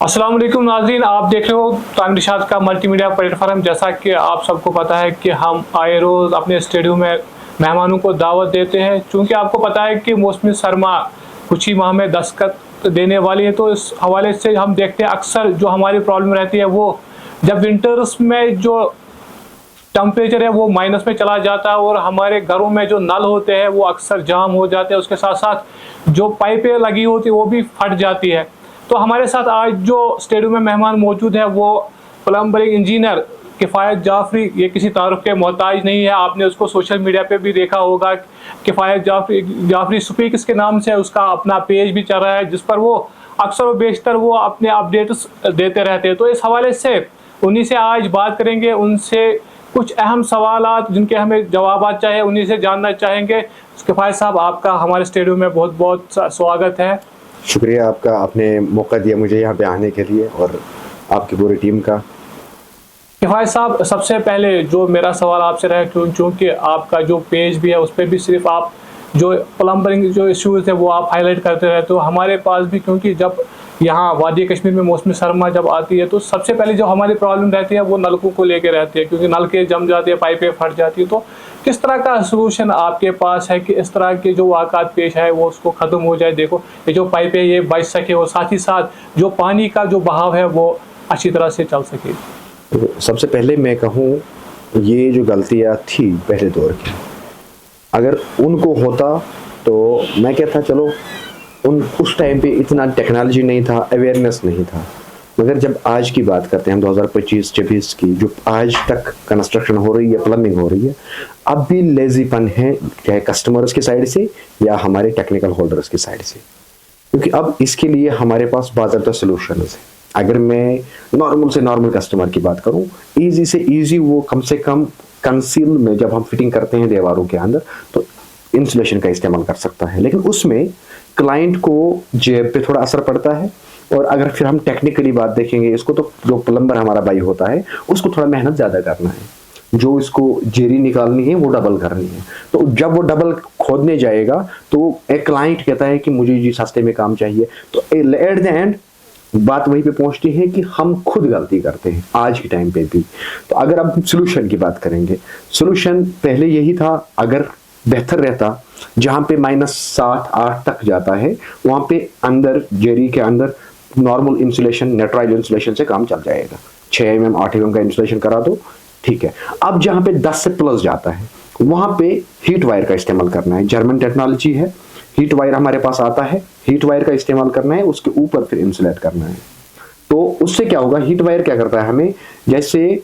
अस्सलाम वालेकुम नाज़रीन, आप देख रहे हो टाइम निशात का मल्टीमीडिया प्लेटफॉर्म। जैसा कि आप सबको पता है कि हम आए रोज़ अपने स्टेडियम में मेहमानों को दावत देते हैं, चूँकि आपको पता है कि मौसमी सरमा कुछ ही माह में दस्तक देने वाली है। तो इस हवाले से हम देखते हैं अक्सर जो हमारी प्रॉब्लम रहती है वो जब विंटर्स में जो टेम्परेचर है वो माइनस में चला जाता है और हमारे घरों में जो नल होते हैं वो अक्सर जाम हो जाते हैं। उसके साथ साथ जो पाइपें लगी होती है वो भी फट जाती है। तो हमारे साथ आज जो स्टेडियम में मेहमान मौजूद है वो प्लम्बरिंग इंजीनियर किफ़ायत जाफरी। ये किसी तारुफ के मोहताज नहीं है, आपने उसको सोशल मीडिया पे भी देखा होगा। किफ़ायत जाफरी स्पीक्स के नाम से उसका अपना पेज भी चल रहा है जिस पर वो अक्सर व बेशतर वो अपने अपडेट्स देते रहते हैं। तो इस हवाले से उन्हीं से आज बात करेंगे, उनसे कुछ अहम सवालात जिनके हमें जवाब चाहिए उन्हीं से जानना चाहेंगे। किफ़ायत साहब, आपका हमारे स्टेडियम में बहुत बहुत स्वागत है। शुक्रिया आपका, आपने मौका दिया मुझे यहाँ पे आने के लिए और आपकी पूरी टीम का। किफ़ायत साहब, सबसे पहले जो मेरा सवाल आपसे रहा चूँकि आपका जो पेज भी है उस पर भी सिर्फ आप जो प्लम्बरिंग जो इश्यूज़ है वो आप हाईलाइट करते रहते हो। हमारे पास भी क्योंकि जब यहाँ वादी कश्मीर में मौसमी सरमा जब आती है तो सबसे पहले जो हमारी प्रॉब्लम रहती है वो नलकों को लेके रहती है, क्योंकि नलके जम जाते हैं, पाइपें फट जाती है। तो किस तरह का सलूशन आपके पास है कि इस तरह के जो वाक़ात पेश है वो उसको ख़त्म हो जाए? देखो ये जो पाइपें ये बच सके और साथ ही साथ जो पानी का जो बहाव है वो अच्छी तरह से चल सके। तो सबसे पहले मैं कहूँ, ये जो गलतियाँ थी पहले दौर की, अगर उनको होता तो मैं कहता चलो उस टाइम पे इतना टेक्नोलॉजी नहीं था, अवेयरनेस नहीं था। मगर जब आज की बात करते हैं हम 2025-26 की, जो आज तक कंस्ट्रक्शन हो रही है, प्लम्बिंग हो रही है, अब भी लेजीपन है, चाहे कस्टमर्स की साइड से या हमारे टेक्निकल होल्डर्स की साइड से, क्योंकि अब इसके लिए हमारे पास बाज़ाब्ता सॉल्यूशन है। अगर मैं नॉर्मल से नॉर्मल कस्टमर की बात करूं, इजी से इजी वो कम से कम कंसील में जब हम फिटिंग करते हैं दीवारों के अंदर तो इंसुलेशन का इस्तेमाल कर सकता है, लेकिन उसमें क्लाइंट को जेब पे थोड़ा असर पड़ता है। और अगर फिर हम टेक्निकली बात देखेंगे इसको, तो जो प्लम्बर हमारा भाई होता है उसको थोड़ा मेहनत ज़्यादा करना है, जो इसको जेरी निकालनी है वो डबल करनी है। तो जब वो डबल खोदने जाएगा तो एक क्लाइंट कहता है कि मुझे जी सस्ते में काम चाहिए, तो एट द एंड बात वहीं पे पहुंचती है कि हम खुद गलती करते हैं आज के टाइम पे भी। तो अगर अब सोल्यूशन की बात करेंगे, सोल्यूशन पहले यही था, अगर बेहतर रहता जहां पे -7-8 तक जाता है वहां पे अंदर जेरी के अंदर नॉर्मल इंसुलेशन, नेट्राइल इंसुलेशन से काम चल जाएगा। 6 mm 8 mm का इंसुलेशन करा दो, ठीक है। अब जहां पे 10 से प्लस जाता है वहां पे हीट वायर का इस्तेमाल करना है। जर्मन टेक्नोलॉजी है, हीट वायर हमारे पास आता है, हीट वायर का इस्तेमाल करना है, उसके ऊपर फिर इंसुलेट करना है। तो उससे क्या होगा, हीट वायर क्या करता है, हमें जैसे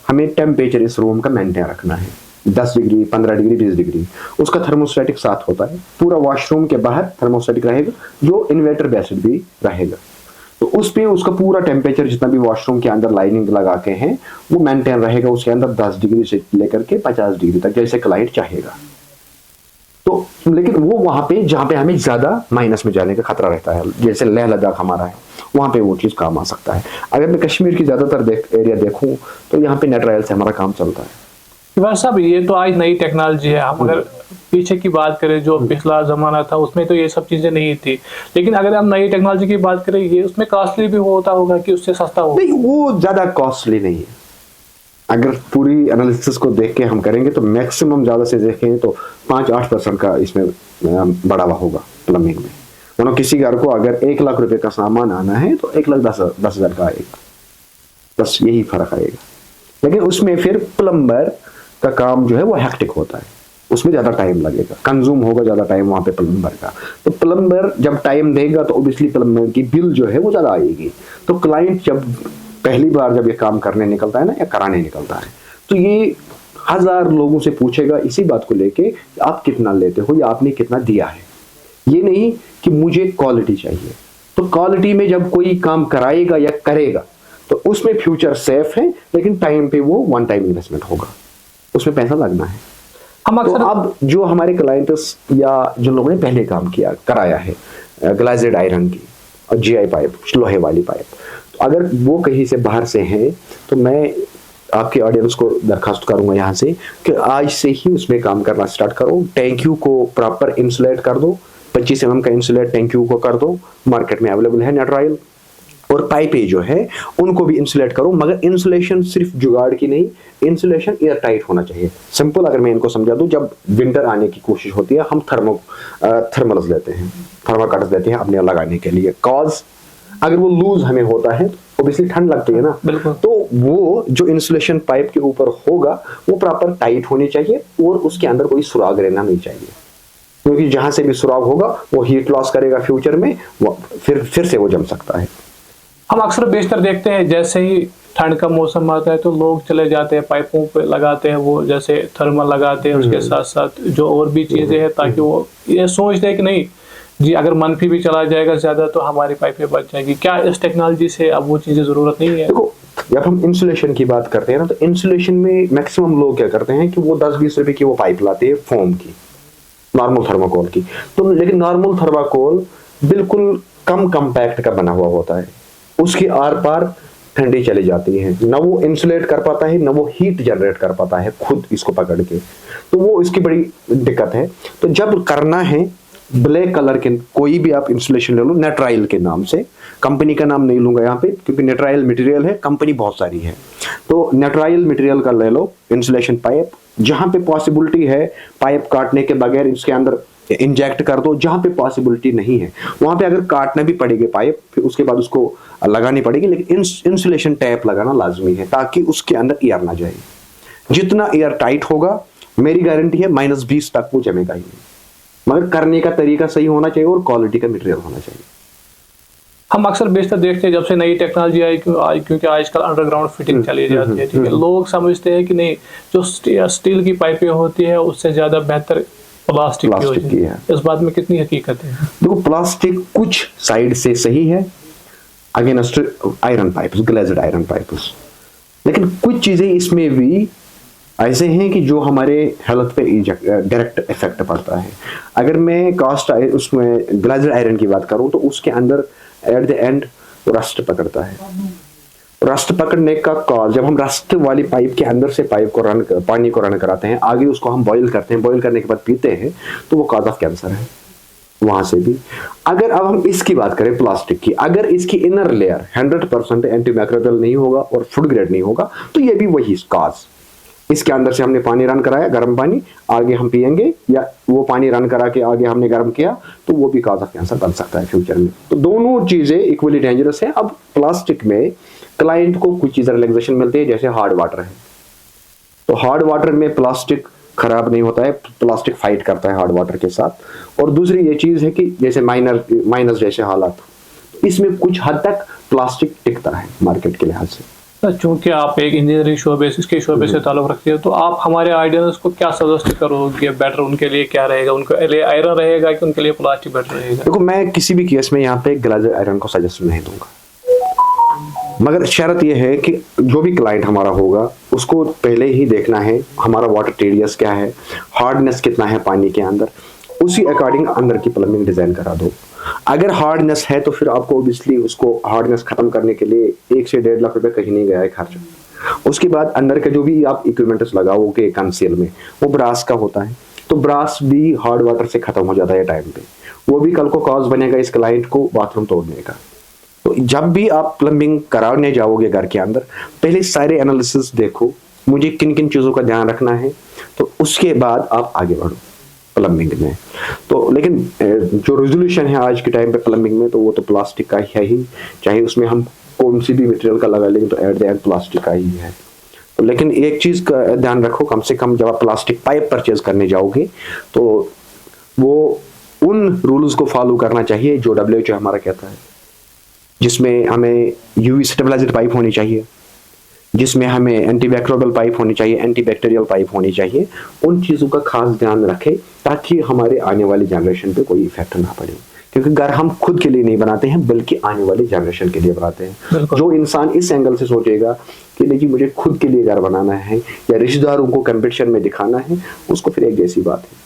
हमें टेम्परेचर इस रूम का मेंटेन रखना है 10 डिग्री, 15 डिग्री, 20 डिग्री, उसका थर्मोस्टेटिक साथ होता है। पूरा वॉशरूम के बाहर थर्मोस्टेटिक रहेगा, जो इन्वर्टर बेस्ड भी रहेगा। तो उस पे उसका पूरा टेम्परेचर जितना भी वॉशरूम के अंदर लाइनिंग लगा के हैं वो मेंटेन रहेगा, उसके अंदर 10 डिग्री से लेकर के 50 डिग्री तक जैसे क्लाइंट चाहेगा। तो लेकिन वो वहां पे जहां पे हमें ज्यादा माइनस में जाने का खतरा रहता है, जैसे लेह लद्दाख हमारा है, वहां पे वो चीज काम आ सकता है। अगर मैं कश्मीर की ज्यादातर एरिया देखूं तो यहाँ पे नेट्रायल से हमारा काम चलता है। बस साहब, ये तो आज नई टेक्नोलॉजी है। हम अगर पीछे की बात करें जो पिछला ज़माना था उसमें तो ये सब चीज़ें नहीं थी, लेकिन अगर हम नई टेक्नोलॉजी की बात करें ये उसमें कॉस्टली भी होता होगा कि उससे सस्ता होगा? नहीं, वो ज़्यादा कॉस्टली नहीं है। अगर पूरी एनालिसिस को देख के हम करेंगे तो मैक्सिमम ज़्यादा से देखें तो 5-8% का इसमें बढ़ावा होगा प्लम्बिंग में। मतलब किसी घर को अगर 1 लाख रुपए का सामान आना है तो 1,10,000 का आएगा, बस यही फर्क आएगा। लेकिन उसमें फिर प्लम्बर का काम जो है वो हेक्टिक होता है, उसमें ज़्यादा टाइम लगेगा, कंज्यूम होगा ज़्यादा टाइम वहाँ पे प्लम्बर का। तो प्लम्बर जब टाइम देगा तो ओबियसली प्लम्बर की बिल जो है वो ज़्यादा आएगी। तो क्लाइंट जब पहली बार जब ये काम करने निकलता है ना या कराने निकलता है तो ये 1000 लोगों से पूछेगा इसी बात को लेके आप कितना लेते हो या आपने कितना दिया है। ये नहीं कि मुझे क्वालिटी चाहिए। तो क्वालिटी में जब कोई काम कराएगा या करेगा तो उसमें फ्यूचर सेफ है, लेकिन टाइम पे वो वन टाइम इन्वेस्टमेंट होगा, उसमें पैसा लगना है। हम अक्सर तो अब जो हमारे क्लाइंट्स या जिन लोगों ने पहले काम किया कराया है ग्लाइज्ड आयरन की और GI पाइप, लोहे वाली पाइप, तो अगर वो कहीं से बाहर से हैं तो मैं आपके ऑडियंस को दरखास्त करूंगा यहाँ से कि आज से ही उसमें काम करना स्टार्ट करो। टैंक यू को प्रॉपर इंसुलेट कर दो, 25 mm का इंसुलेट टैंक यू को कर दो, मार्केट में अवेलेबल है नेट्राइल। और पाइपें जो है उनको भी इंसुलेट करो, मगर इंसुलेशन सिर्फ जुगाड़ की नहीं, इंसुलेशन एयर टाइट होना चाहिए। सिंपल अगर मैं इनको समझा दूं, जब विंटर आने की कोशिश होती है हम थर्मल्स लेते हैं, थर्माकट्स लेते हैं अपने लगाने के लिए, कॉज अगर वो लूज हमें होता है तो ऑब्वियसली ठंड लगती है ना, तो वो जो इंसुलेशन पाइप के ऊपर होगा वो प्रॉपर टाइट होनी चाहिए और उसके अंदर कोई सुराग रहना नहीं चाहिए, क्योंकि जहां से भी सुराग होगा वो हीट लॉस करेगा फ्यूचर में, वो फिर से वो जम सकता है। हम अक्सर बेशतर देखते हैं जैसे ही ठंड का मौसम आता है तो लोग चले जाते हैं पाइपों पे लगाते हैं, वो जैसे थर्मल लगाते हैं, उसके साथ साथ जो और भी चीजें हैं, ताकि वो ये सोचते हैं कि नहीं जी अगर मनफी भी चला जाएगा ज्यादा तो हमारी पाइपें बच जाएगी। क्या इस टेक्नोलॉजी से अब वो चीजें जरूरत नहीं है? देखो, जब हम इंसुलेशन की बात करते हैं ना, तो इंसुलेशन में मैक्सिमम लोग क्या करते हैं कि वो 10-20 रुपए की वो पाइप लाते हैं फोम की, नॉर्मल थर्माकोल की। तो लेकिन नॉर्मल थर्माकोल बिल्कुल कम कंपैक्ट का बना हुआ होता है, उसके आर पार ठंडी चली जाती है, ना वो इंसुलेट कर पाता है ना वो हीट जनरेट कर पाता है खुद इसको पकड़ के, तो वो इसकी बड़ी दिक्कत है। तो जब करना है ब्लैक कलर के कोई भी आप इंसुलेशन ले लो, नेट्राइल के नाम से, कंपनी का नाम नहीं लूंगा यहाँ पे क्योंकि नेट्राइल मटेरियल है, कंपनी बहुत सारी है, तो नेट्राइल मटेरियल का ले लो इंसुलेशन पाइप। जहां पे पॉसिबिलिटी है पाइप काटने के बगैर इसके अंदर इंजेक्ट कर दो, जहां पे पॉसिबिलिटी नहीं है वहां पे अगर काटना भी पड़ेगी पाइप, फिर उसके बाद उसको लगानी पड़ेगी, लेकिन इंसुलेशन टैप लगाना लाजमी है ताकि उसके अंदर एयर ना जाए। जितना एयर टाइट होगा मेरी गारंटी है -20 तक वो जमेगा ही नहीं, मगर करने का तरीका सही होना चाहिए और क्वालिटी का मटेरियल होना चाहिए। हम अक्सर बेशतर देखते हैं जब से नई टेक्नोलॉजी आई, क्योंकि आजकल अंडरग्राउंड फिटिंग चली जाती है, ठीक है, लोग समझते हैं कि नहीं जो स्टील की पाइपें होती है उससे ज्यादा बेहतर प्लास्टिक की है। इस बात में कितनी हकीकत है? देखो, प्लास्टिक कुछ साइड से सही है against iron pipes, glazed iron pipes, लेकिन कुछ चीजें इसमें भी ऐसे हैं कि जो हमारे हेल्थ पे डायरेक्ट इफेक्ट पड़ता है। अगर मैं कास्ट उसमें ग्लेज्ड आयरन की बात करूं तो उसके अंदर एट द एंड रस्ट पकड़ता है। रस्ट पकड़ने का कॉज, जब हम रस्ट वाली पाइप के अंदर से पाइप को पानी को रन कराते हैं, आगे उसको हम बॉईल करते हैं, बॉईल करने के बाद पीते हैं, तो वो कॉज ऑफ कैंसर है वहां से भी। अगर अब हम इसकी बात करें प्लास्टिक की, अगर इसकी इनर लेयर 100% एंटीमाइक्रोबियल नहीं होगा और फूड ग्रेड नहीं होगा तो ये भी वही कॉज। इसके अंदर से हमने पानी रन कराया, गर्म पानी, आगे हम पिएंगे, या वो पानी रन करा के आगे हमने गर्म किया, तो वो भी कॉज ऑफ कैंसर बन सकता है फ्यूचर में। तो दोनों चीजें इक्वली डेंजरस है। अब प्लास्टिक में क्लाइंट को कुछ चीजें रिलैक्सेशन मिलती है, जैसे हार्ड वाटर है, तो हार्ड वाटर में प्लास्टिक खराब नहीं होता है, प्लास्टिक फाइट करता है हार्ड वाटर के साथ। और दूसरी ये चीज है कि जैसे माइनस जैसे हालात, इसमें कुछ हद तक प्लास्टिक टिकता है मार्केट के लिहाज से। चूंकि आप एक इंजीनियरिंग शोबे इसके शोबे से ताल्लुक रखते हो, तो आप हमारे आइडियल्स को क्या सजेस्ट करोगे बेटर उनके लिए क्या रहेगा? उनके लिए आयरन रहेगा कि उनके लिए प्लास्टिक बेटर रहेगा? देखो, मैं किसी भी केस में यहाँ पे ग्लेज्ड आयरन को सजेस्ट नहीं दूंगा, मगर शर्त यह है कि जो भी क्लाइंट हमारा होगा उसको पहले ही देखना है हमारा वाटर टेडियस क्या है, हार्डनेस कितना है पानी के अंदर, उसी अकॉर्डिंग अंदर की प्लम्बिंग डिजाइन करा दो। अगर हार्डनेस है तो फिर आपको ऑब्वियसली उसको हार्डनेस खत्म करने के लिए 1 से 1.5 लाख रुपए कहीं नहीं गया है खर्च। उसके बाद अंदर के जो भी आप इक्विपमेंट्स लगाओगे कंसील में, वो ब्रास का होता है, तो ब्रास भी हार्ड वाटर से खत्म हो जाता है टाइम पे, वो भी कल को कॉज बनेगा इस क्लाइंट को बाथरूम तोड़ने का। तो जब भी आप प्लम्बिंग कराने जाओगे घर के अंदर, पहले सारे एनालिसिस देखो मुझे किन किन चीजों का ध्यान रखना है, तो उसके बाद आप आगे बढ़ो प्लम्बिंग में। तो लेकिन जो रेजोल्यूशन है आज के टाइम पे प्लम्बिंग में, तो वो तो प्लास्टिक का है ही, चाहे उसमें हम कौन सी भी मटेरियल का लगा लेंगे तो एट द एंड प्लास्टिक का ही है। तो लेकिन एक चीज का ध्यान रखो, कम से कम जब आप प्लास्टिक पाइप परचेज करने जाओगे तो वो उन रूल्स को फॉलो करना चाहिए जो WHO हमारा कहता है, जिसमें हमें यूवी स्टेबलाइज्ड पाइप होनी चाहिए, जिसमें हमें एंटीबैक्टीरियल पाइप होनी चाहिए, एंटीबैक्टीरियल पाइप होनी चाहिए। उन चीज़ों का खास ध्यान रखें ताकि हमारे आने वाली जनरेशन पे कोई इफेक्ट ना पड़े, क्योंकि घर हम खुद के लिए नहीं बनाते हैं बल्कि आने वाली जनरेशन के लिए बनाते हैं। जो इंसान इस एंगल से सोचेगा कि नहीं जी मुझे खुद के लिए घर बनाना है या रिश्तेदारों को कंपटीशन में दिखाना है, उसको फिर एक जैसी बात है।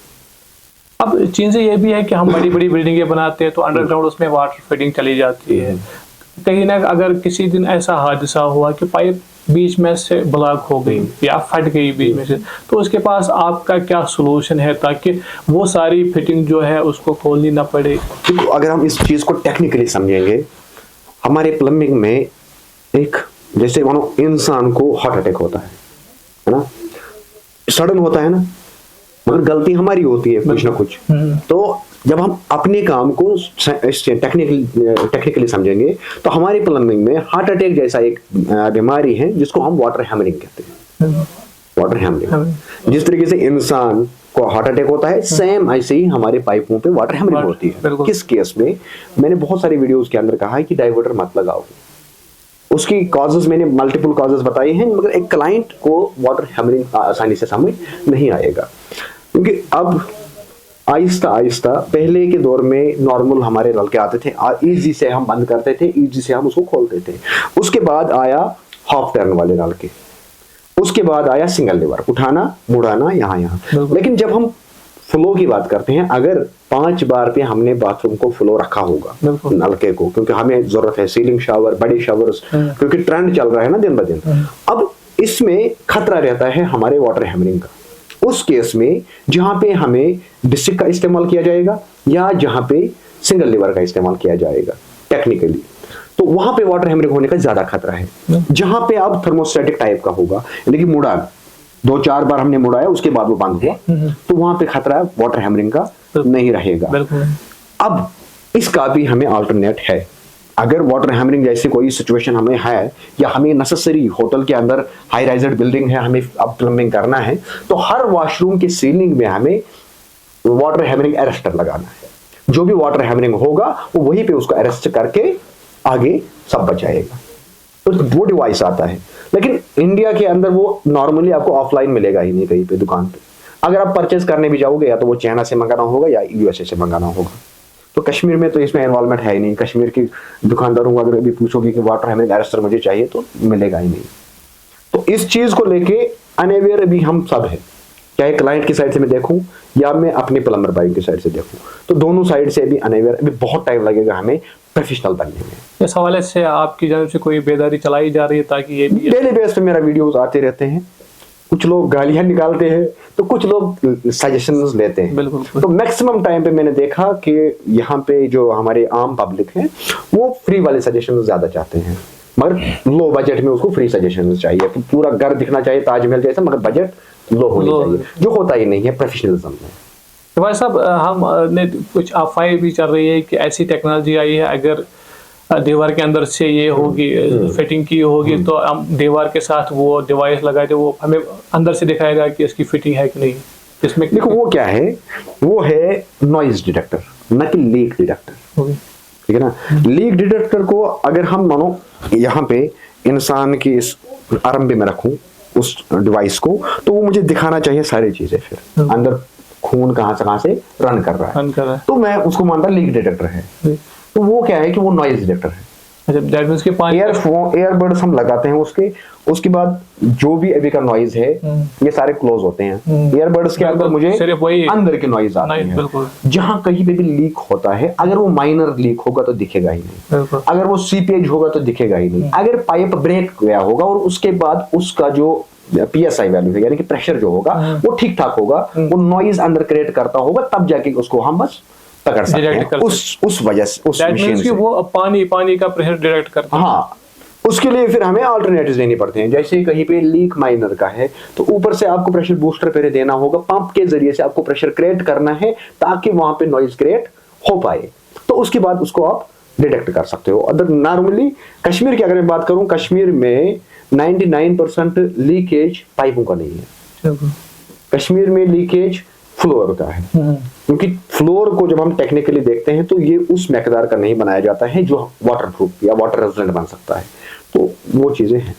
अब चीज़ें ये भी है कि हम बड़ी बड़ी बिल्डिंगें बनाते हैं तो अंडरग्राउंड उसमें वाटर फीडिंग चली जाती है, कहीं ना अगर किसी दिन ऐसा हादसा हुआ कि पाइप बीच में से ब्लॉक हो गई या फट गई बीच में से, तो उसके पास आपका क्या सोल्यूशन है ताकि वो सारी फिटिंग जो है उसको खोलनी ना पड़े? तो अगर हम इस चीज को टेक्निकली समझेंगे, हमारे प्लम्बिंग में एक, जैसे मानो इंसान को हार्ट अटैक होता है ना, सडन होता है ना, मगर गलती हमारी होती है कुछ ना कुछ। तो जब हम अपने काम को टेक्निकली समझेंगे तो हमारी प्लम्बिंग में हार्ट अटैक जैसा एक बीमारी है जिसको हम वाटर हैमरिंग कहते हैं। वाटर हैमरिंग, जिस तरीके से इंसान को हार्ट अटैक होता है, सेम ऐसे ही हमारे पाइपों पे वाटर हैमरिंग होती है। किस केस में? मैंने बहुत सारी वीडियोस के अंदर कहा है कि डाइवर्टर मत लगाओ। उसकी कॉजेज मैंने मल्टीपल कॉजेज बताई हैं, मगर एक क्लाइंट को वाटर हैमरिंग आसानी से समझ नहीं आएगा, क्योंकि अब आहिस्ता आहिस्ता, पहले के दौर में नॉर्मल हमारे नलके आते थे, इजी से हम बंद करते थे, इजी से हम उसको खोलते थे। उसके बाद आया हाफ टर्न वाले नलके, उसके बाद आया सिंगल लीवर, उठाना मुड़ाना यहाँ। लेकिन जब हम फ्लो की बात करते हैं, अगर 5 बार पे हमने बाथरूम को फ्लो रखा होगा नलके को, क्योंकि हमें जरूरत है सीलिंग शावर, बड़े शावर्स, क्योंकि ट्रेंड चल रहा है ना दिन ब दिन, अब इसमें खतरा रहता है हमारे वाटर हैमरिंग का। उस केस में जहां पे हमें डिस्ट्रिक्ट का इस्तेमाल किया जाएगा या जहां पे सिंगल लीवर का इस्तेमाल किया जाएगा टेक्निकली, तो वहां पे वाटर हैमरिंग होने का ज्यादा खतरा है। जहां पे अब थर्मोस्टेटिक टाइप का होगा, यानी कि मुड़ा 2-4 बार हमने मुड़ाया, उसके बाद वो बंद हुआ, तो वहां पे खतरा वाटर हैमरिंग का नहीं रहेगा। अब इसका भी हमें अल्टरनेट है। अगर वाटर हैमरिंग जैसी कोई सिचुएशन हमें है, या हमें नेसेसरी होटल के अंदर हाई राइजेड बिल्डिंग है, हमें अब प्लम्बिंग करना है, तो हर वॉशरूम के सीलिंग में हमें वाटर हैमरिंग अरेस्टर लगाना है। जो भी वाटर हैमरिंग होगा वो वहीं पे उसको अरेस्ट करके आगे सब बचाएगा। तो वो डिवाइस आता है, लेकिन इंडिया के अंदर वो नॉर्मली आपको ऑफलाइन मिलेगा ही नहीं कहीं पे दुकान पे। अगर आप परचेज करने भी जाओगे, या तो वो चाइना से मंगाना होगा या यूएसए से मंगाना होगा। तो कश्मीर में तो इसमें इन्वॉल्वमेंट है ही नहीं। कश्मीर की दुकानदारों को अगर अभी पूछोगे कि वाटर हैमरिंग अरेस्टर मुझे चाहिए, तो मिलेगा ही नहीं। तो इस चीज को लेके अनअवेयर भी हम सब है, चाहे क्लाइंट की साइड से मैं देखूं या मैं अपने प्लम्बर भाई की साइड से देखूं, तो दोनों साइड से भी अनअवेयर, अभी बहुत टाइम लगेगा हमें प्रोफेशनल बनने में। इस हवाले से आपकी जानब से कोई बेदारी चलाई जा रही है ताकि ये भी डेली बेस पे मेरा वीडियोस आते रहते हैं। कुछ लोग गालियां निकालते हैं तो कुछ लोग सजेशंस लेते हैं। बिल्कुल। तो मैक्सिमम टाइम पे मैंने देखा कि यहाँ पे जो हमारे आम पब्लिक है वो फ्री वाले सजेशंस ज्यादा चाहते हैं, मगर लो बजट में उसको फ्री सजेशंस चाहिए। पूरा घर दिखना चाहिए ताजमहल जैसा, मगर बजट लो होनी चाहिए, जो होता ही नहीं है प्रोफेशनलिज्म में। तो भाई साहब, हम ने कुछ अफवाहें भी चल रही है कि ऐसी टेक्नोलॉजी आई है, अगर दीवार के अंदर से ये होगी फिटिंग की होगी, तो हम दीवार के साथ वो डिवाइस लगाए थे, वो हमें अंदर से दिखाएगा कि इसकी फिटिंग है कि नहीं। इसमें देखो वो क्या है, वो है नॉइज डिटेक्टर, न कि लीक डिटेक्टर। ठीक है ना। लीक डिटेक्टर को अगर हम मानो यहाँ पे इंसान की इस आरंभ में रखूं उस डिवाइस को, तो वो मुझे दिखाना चाहिए सारी चीजें, फिर अंदर खून कहाँ से रन कर रहा है, तो मैं उसको मानता लीक डिटेक्टर है। तो वो क्या है कि वो नॉइज डिटेक्टर है। अच्छा, दैट मींस कि एयरबड्स हम लगाते हैं उसके बाद जो भी अभी का नॉइज है ये सारे क्लोज होते हैं। एयरबड्स के अंदर मुझे सिर्फ वही अंदर की नॉइज आती है। जहां कहीं पे भी लीक होता है, अगर वो माइनर लीक होगा तो दिखेगा ही नहीं, अगर वो सीपेज होगा तो दिखेगा ही नहीं, अगर पाइप ब्रेक गया होगा और उसके बाद उसका जो PSI वैल्यू है, यानी कि प्रेशर जो होगा वो ठीक ठाक होगा, वो नॉइज अंदर क्रिएट करता होगा, तब जाके उसको हम बस पकड़ सकते हैं उस वजह से, उस मशीन से। वो पानी का प्रेशर डिटेक्ट करता है। हाँ, उसके लिए फिर हमें अल्टरनेटिव्स देनी पड़ते हैं। जैसे कहीं पे लीक माइनर का है तो ऊपर से आपको प्रेशर बूस्टर पहले देना होगा, पंप के जरिए से आपको प्रेशर क्रिएट करना है ताकि वहां पे नॉइज क्रिएट हो पाए, तो उसके बाद उसको आप डिटेक्ट कर सकते हो। अदर नॉर्मली कश्मीर की अगर मैं बात करूं, कश्मीर में 99% लीकेज पाइपों का नहीं है। कश्मीर में लीकेज फ्लोर का है, क्योंकि फ्लोर को जब हम टेक्निकली देखते हैं तो ये उस मकदार का नहीं बनाया जाता है जो वाटर प्रूफ या वाटर रेजिस्टेंट बन सकता है। तो वो चीजें हैं।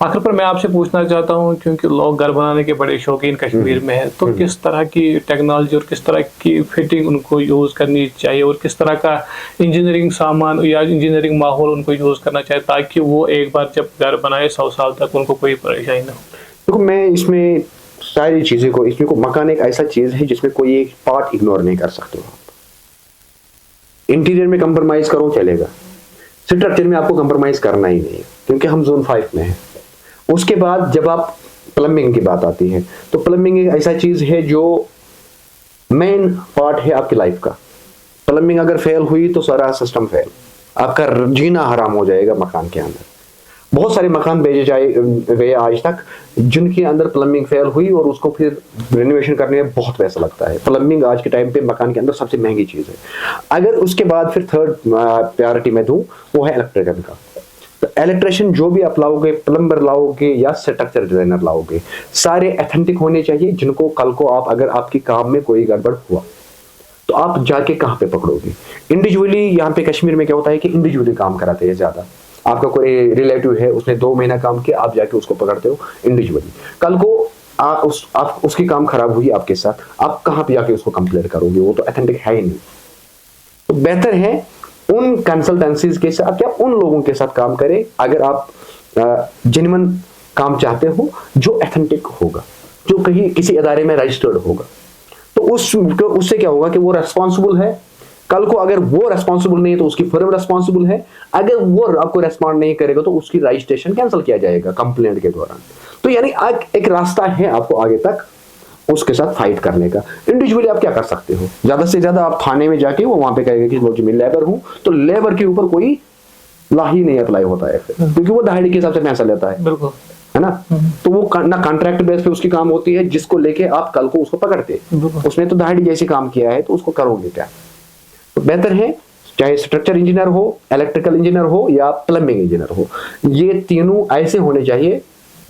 आखिर पर मैं आपसे पूछना चाहता हूं, क्योंकि लोग घर बनाने के बड़े शौकीन कश्मीर में है, तो किस तरह की टेक्नोलॉजी और किस तरह की फिटिंग उनको यूज करनी चाहिए, और किस तरह का इंजीनियरिंग सामान या इंजीनियरिंग माहौल उनको यूज करना चाहिए, ताकि वो एक बार जब घर बनाए 100 साल तक उनको कोई परेशानी ना हो। देखो, मैं इसमें सारी चीजें को, इसमें को मकान एक ऐसा चीज है जिसमें कोई एक पार्ट इग्नोर नहीं कर सकते हो आप। इंटीरियर में कंप्रोमाइज करो चलेगा, स्ट्रक्चर में आपको कंप्रोमाइज करना ही नहीं है, क्योंकि हम जोन 5 में हैं। उसके बाद जब आप प्लम्बिंग की बात आती है, तो प्लम्बिंग एक ऐसा चीज है जो मेन पार्ट है आपकी लाइफ का। प्लम्बिंग अगर फेल हुई तो सारा सिस्टम फेल। आपका जीना हराम हो जाएगा मकान के अंदर। बहुत सारे मकान भेजे गए आज तक जिनके अंदर प्लम्बिंग फेल हुई और उसको फिर रेनोवेशन करने में बहुत पैसा लगता है। प्लम्बिंग आज के टाइम पे मकान के अंदर सबसे महंगी चीज है। अगर उसके बाद फिर थर्ड प्रायोरिटी में दूं, वो है इलेक्ट्रिशियन का। तो इलेक्ट्रिशियन जो भी आप लाओगे, प्लम्बर लाओगे या स्ट्रक्चर डिजाइनर लाओगे, सारे एथेंटिक होने चाहिए, जिनको कल को आप अगर आपके काम में कोई गड़बड़ हुआ तो आप जाके कहाँ पे पकड़ोगे। इंडिविजुअली यहाँ पे कश्मीर में क्या होता है कि इंडिविजुअली काम कराते हैं ज्यादा। आपका कोई रिलेटिव है, उसने 2 महीना काम किया, आप जाके उसको पकड़ते हो इंडिविजुअली। कल को उसकी काम खराब हुई आपके साथ, आप कहाँ पे जाके उसको कंप्लेंट करोगे, वो तो ऑथेंटिक है ही नहीं। तो बेहतर है उन कंसल्टेंसीज के साथ या उन लोगों के साथ काम करें अगर आप जेन्युइन काम चाहते हो, जो ऑथेंटिक होगा, जो कहीं किसी इदारे में रजिस्टर्ड होगा। तो उससे क्या होगा कि वो रेस्पॉन्सिबल है। कल को अगर वो रेस्पॉन्सिबल नहीं है तो उसकी फर्म रेस्पॉन्सिबल है। अगर वो आपको रेस्पॉन्ड नहीं करेगा तो उसकी रजिस्ट्रेशन कैंसिल किया जाएगा कंप्लेंट के दौरान। तो यानी एक रास्ता है आपको आगे तक उसके साथ फाइट करने का। इंडिविजुअली आप क्या कर सकते हो, ज्यादा से ज्यादा आप थाने में जाके वो वहां पे कहेगा कि लो जी मैं लेबर हूं, तो लेबर के ऊपर कोई लॉ ही नहीं अप्लाई होता है क्योंकि वो दहाड़ी के हिसाब से पैसा लेता है, बिल्कुल, है ना। तो वो ना कॉन्ट्रैक्ट बेस पे उसकी काम होती है जिसको लेके आप कल को उसको पकड़ते, उसने तो दहाड़ी जैसी काम किया है तो उसको करोगे क्या। तो बेहतर है चाहे स्ट्रक्चर इंजीनियर हो, इलेक्ट्रिकल इंजीनियर हो या प्लम्बिंग इंजीनियर हो, ये तीनों ऐसे होने चाहिए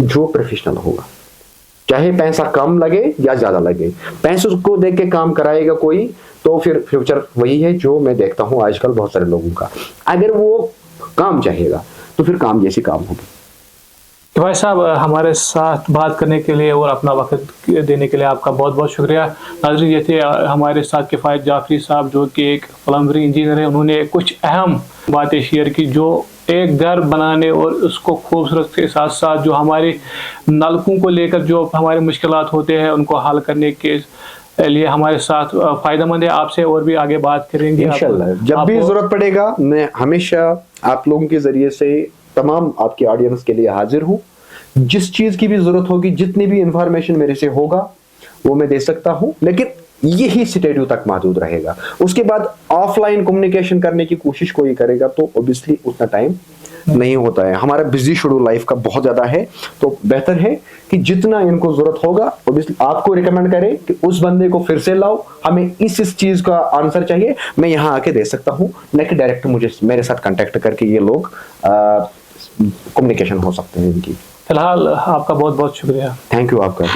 जो प्रोफेशनल होगा। चाहे पैसा कम लगे या ज्यादा लगे, पैसे को देख के काम कराएगा कोई तो फिर फ्यूचर वही है जो मैं देखता हूं आजकल बहुत सारे लोगों का। अगर वो काम चाहेगा तो फिर काम जैसी काम होगी। तो भाई साहब, हमारे साथ बात करने के लिए और अपना वक्त देने के लिए आपका बहुत बहुत शुक्रिया। नाज़रीन, ये थे हमारे साथ किफ़ायत जाफरी साहब जो कि एक प्लम्बरी इंजीनियर है। उन्होंने कुछ अहम बातें शेयर की जो एक घर बनाने और उसको खूबसूरत के साथ साथ जो हमारे नलकों को लेकर जो हमारे मुश्किलात होते हैं उनको हल करने के लिए हमारे साथ फ़ायदेमंद है। आपसे और भी आगे बात करेंगे इंशाल्लाह। जब भी ज़रूरत पड़ेगा मैं हमेशा आप लोगों के ज़रिए से तमाम आपकी ऑडियंस के लिए हाजिर हूँ। जिस चीज़ की भी ज़रूरत होगी, जितनी भी इंफॉर्मेशन मेरे से होगा वो मैं दे सकता हूँ, लेकिन यही स्टूडियो तक मौजूद रहेगा। उसके बाद ऑफलाइन कम्युनिकेशन करने की कोशिश कोई करेगा तो ऑब्वियसली उतना टाइम नहीं होता है, हमारा बिजी शेड्यूल लाइफ का बहुत ज़्यादा है। तो बेहतर है कि जितना इनको ज़रूरत होगा ऑब्वियसली आपको रिकमेंड करें कि उस बंदे को फिर से लाओ, हमें इस चीज़ का आंसर चाहिए, मैं यहाँ आके दे सकता हूँ, न कि डायरेक्ट मुझे मेरे साथ कांटेक्ट करके ये लोग कम्युनिकेशन हो सकते हैं इनकी। फिलहाल आपका बहुत बहुत शुक्रिया। थैंक यू आपका।